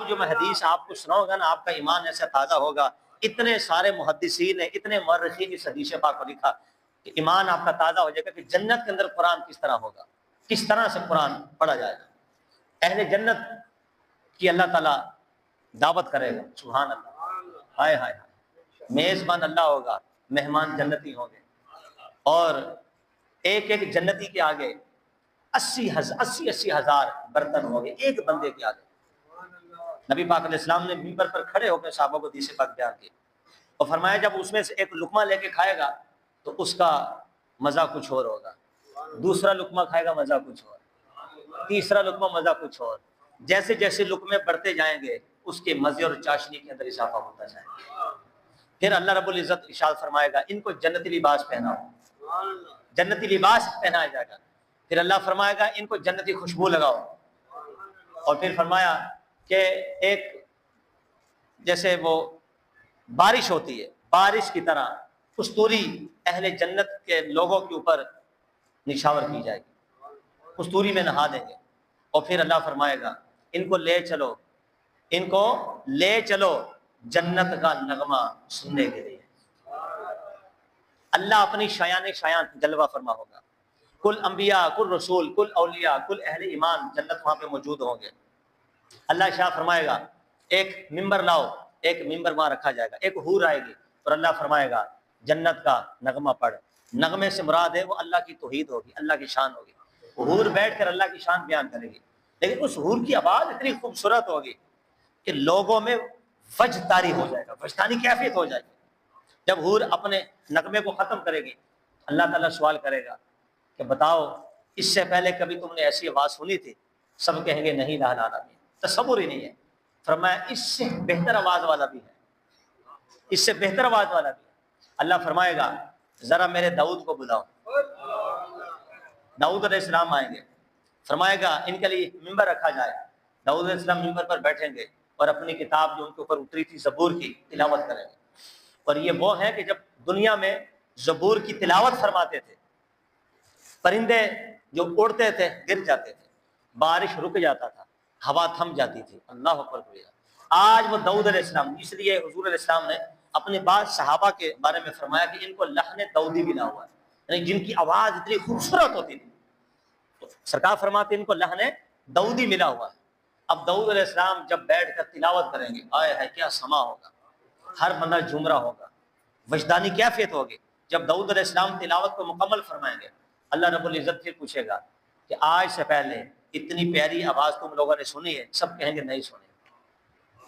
اب جو میں حدیث آپ کو سناؤں گا نا، آپ کا ایمان ایسا تازہ ہوگا. اتنے سارے محدثین نے، اتنے مورخین اس حدیث پاک کو لکھا کہ ایمان آپ کا تازہ ہو جائے گا کہ جنت کے اندر قرآن کس طرح ہوگا، کس طرح سے قرآن پڑھا جائے گا. اہل جنت کی اللہ تعالیٰ دعوت کرے گا. سبحان اللہ، ہائے ہائے ہائے. میزبان اللہ ہوگا، مہمان جنتی ہوں گے، اور ایک ایک جنتی کے آگے 80,000 برتن ہوں گے ایک بندے کے آگے. نبی پاک علیہ السلام نے منبر پر کھڑے ہو کے صحابہ کو حدیث پاک بیان کی اور فرمایا جب اس میں سے ایک لقمہ لے کے کھائے گا تو اس کا مزہ کچھ اور ہوگا، دوسرا لقمہ کھائے گا مزہ کچھ اور، تیسرا لقمہ مزہ کچھ اور. جیسے جیسے لقمے بڑھتے جائیں گے اس کے مزے اور چاشنی کے اندر اضافہ ہوتا جائے گا. پھر اللہ رب العزت ارشاد فرمائے گا ان کو جنتی لباس پہناؤ، جنتی لباس پہنایا جائے گا. پھر اللہ فرمائے گا ان کو جنتی خوشبو لگاؤ. اور پھر فرمایا کہ ایک جیسے وہ بارش ہوتی ہے، بارش کی طرح کستوری اہل جنت کے لوگوں کے اوپر نشاور کی جائے گی، کستوری میں نہا دیں گے. اور پھر اللہ فرمائے گا ان کو لے چلو، ان کو لے چلو جنت کا نغمہ سننے کے لیے. اللہ اپنی شایان جلوہ فرما ہوگا. کل انبیاء، کل رسول، کل اولیاء، کل اہل ایمان جنت وہاں پہ موجود ہوں گے. اللہ شاہ فرمائے گا ایک ممبر لاؤ، ایک ممبر وہاں رکھا جائے گا، ایک حور آئے گی اور اللہ فرمائے گا جنت کا نغمہ پڑھ. نغمے سے مراد ہے وہ اللہ کی توحید ہوگی، اللہ کی شان ہوگی. حور بیٹھ کر اللہ کی شان بیان کرے گی، لیکن اس حور کی آواز اتنی خوبصورت ہوگی کہ لوگوں میں وجد طاری ہو جائے گا، وجدانی کیفیت ہو جائے گی. جب حور اپنے نغمے کو ختم کرے گی اللہ تعالیٰ سوال کرے گا کہ بتاؤ اس سے پہلے کبھی تم نے ایسی آواز سنی تھی؟ سب کہیں گے نہیں لا لا نہیں، تصور ہی نہیں ہے. فرمایا اس سے بہتر آواز والا بھی ہے، اس سے بہتر آواز والا بھی ہے. اللہ فرمائے گا ذرا میرے داؤد کو بلاؤ. داؤد علیہ السلام آئیں گے، فرمائے گا ان کے لیے ممبر رکھا جائے. داؤد علیہ السلام ممبر پر بیٹھیں گے اور اپنی کتاب جو ان کے اوپر اتری تھی زبور کی تلاوت کریں گے. اور یہ وہ ہیں کہ جب دنیا میں زبور کی تلاوت فرماتے تھے پرندے جو اڑتے تھے گر جاتے تھے، بارش رک جاتا تھا، ہوا تھم جاتی تھی. اللہ اکبر. آج وہ داؤد علیہ السلام، اس لیے حضور علیہ السلام نے اپنے بعض صحابہ کے بارے میں فرمایا کہ ان کو لحن داؤدی ملا ہوا ہے، یعنی جن کی آواز اتنی خوبصورت ہوتی تھی. تو سرکار فرماتے ان کو لحن داؤدی ملا ہوا ہے. اب داؤد علیہ السلام جب بیٹھ کر تلاوت کریں گے آئے ہے کیا سما ہوگا، ہر بندہ جھوم رہا ہوگا، وجدانی کیفیت ہوگی. جب داؤد علیہ السلام تلاوت کو مکمل فرمائیں گے اللہ رب العزت پھر پوچھے گا کہ آج سے پہلے اتنی پیاری آواز تم لوگوں نے سنی ہے؟ سب کہیں گے نہیں سنی.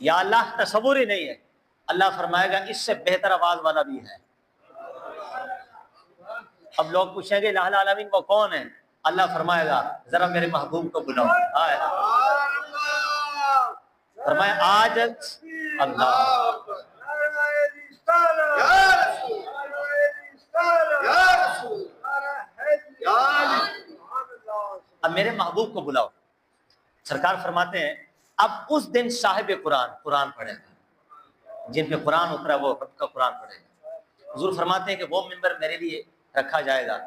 یا اللہ تصور ہی نہیں ہے. اللہ فرمائے گا اس سے بہتر آواز والا بھی ہے. اب لوگ پوچھیں گے الہ العالمین وہ کون ہے؟ اللہ فرمائے گا ذرا میرے محبوب کو بلاؤ. فرمایا آج اللہ اب میرے محبوب کو بلاؤ. سرکار فرماتے ہیں اب اس دن صاحب قرآن پڑھے گا، جن پہ قرآن اترا وہ رب کا قرآن پڑھے گا. حضور فرماتے ہیں کہ وہ ممبر میرے لیے رکھا جائے گا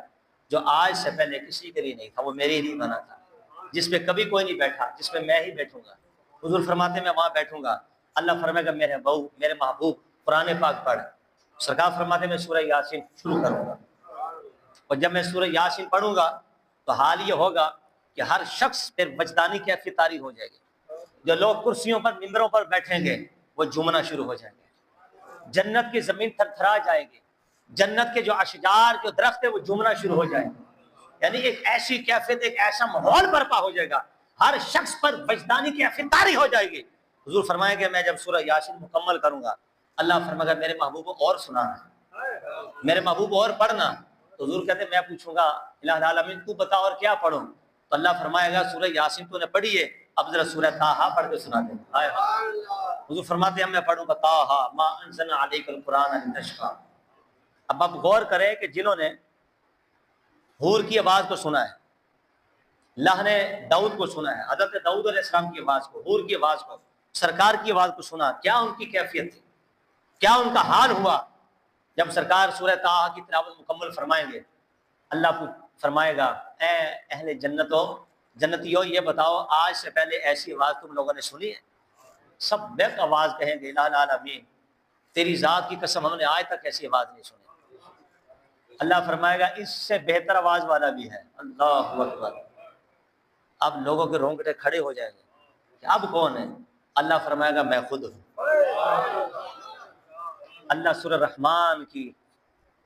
جو آج سے پہلے کسی کے لیے نہیں تھا، وہ میرے لیے بنا تھا، جس پہ کبھی کوئی نہیں بیٹھا، جس پہ میں ہی بیٹھوں گا. حضور فرماتے ہیں میں وہاں بیٹھوں گا. اللہ فرمائے گا میرے بہو، میرے محبوب قرآن پاک پڑھ. سرکار فرماتے ہیں میں سورہ یاسین شروع کروں گا، اور جب میں سورہ یاسین پڑھوں گا تو حال یہ ہوگا کہ ہر شخص پھر وجدانی کیفیت طاری ہو جائے گی. جو لوگ کرسیوں پر ممبروں پر بیٹھیں گے وہ جھومنا شروع ہو جائیں گے، جنت کی زمین تھر تھرا جائے گی، جنت کے جو اشجار جو درخت ہے وہ جھومنا شروع ہو جائیں گے. یعنی ایک ایسی کیفیت، ایک ایسا ماحول برپا ہو جائے گا، ہر شخص پر وجدانی کیفیت طاری ہو جائے گی. حضور فرمائیں گے میں جب سورہ یاسین مکمل کروں گا اللہ فرمائے گا میرے محبوب اور سنانا، میرے محبوب اور پڑھنا. تو حضور کہتے ہیں میں پوچھوں گا الہ العالمین تو بتا اور کیا پڑھوں؟ تو اللہ فرمائے گا سورہ یاسین تو نے پڑھی ہے، اب ذرا سورہ طٰہٰ پڑھ کے سنا دیں. حضور فرماتے ہیں میں پڑھوں گا طٰہٰ ما انزلنا علیک القرآن لتشقیٰ. اب آپ غور کریں کہ جنہوں نے حور کی آواز کو سنا ہے، لحن داؤد کو سنا ہے، حضرت داؤد علیہ السلام کی آواز کو، حور کی آواز کو، سرکار کی آواز کو سنا، کیا ان کی کیفیت تھی، کیا ان کا حال ہوا جب سرکار سورہ طٰہٰ کی تلاوت مکمل فرمائیں گے؟ اللہ فرمائے گا اے اہل جنتیو یہ بتاؤ آج سے پہلے ایسی آواز تم لوگوں نے سنی ہے؟ سب بیک آواز کہیں گے الہ العالمین، تیری ذات کی قسم ہم نے آج تک ایسی آواز نہیں سنی۔ اللہ فرمائے گا اس سے بہتر آواز والا بھی ہے۔ اللہ اکبر۔ اب لوگوں کے رونگٹے کھڑے ہو جائیں گے کہ اب کون ہے؟ اللہ فرمائے گا میں خود ہوں۔ اللہ سورہ رحمان کی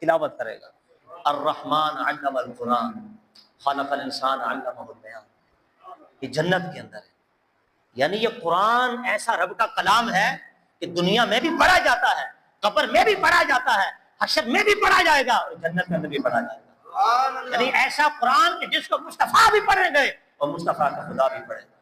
تلاوت کرے گا، الرحمن علم القرآن خلق الانسان علمہ البیان، یہ جنت کے اندر ہے۔ یعنی یہ قرآن ایسا رب کا کلام ہے کہ دنیا میں بھی پڑھا جاتا ہے، قبر میں بھی پڑھا جاتا ہے، حشر میں بھی پڑھا جائے گا اور جنت کے اندر بھی پڑھا جائے گا۔ یعنی ایسا قرآن کہ جس کو مصطفیٰ بھی پڑھیں گے اور مصطفیٰ کا خدا بھی پڑھے گا۔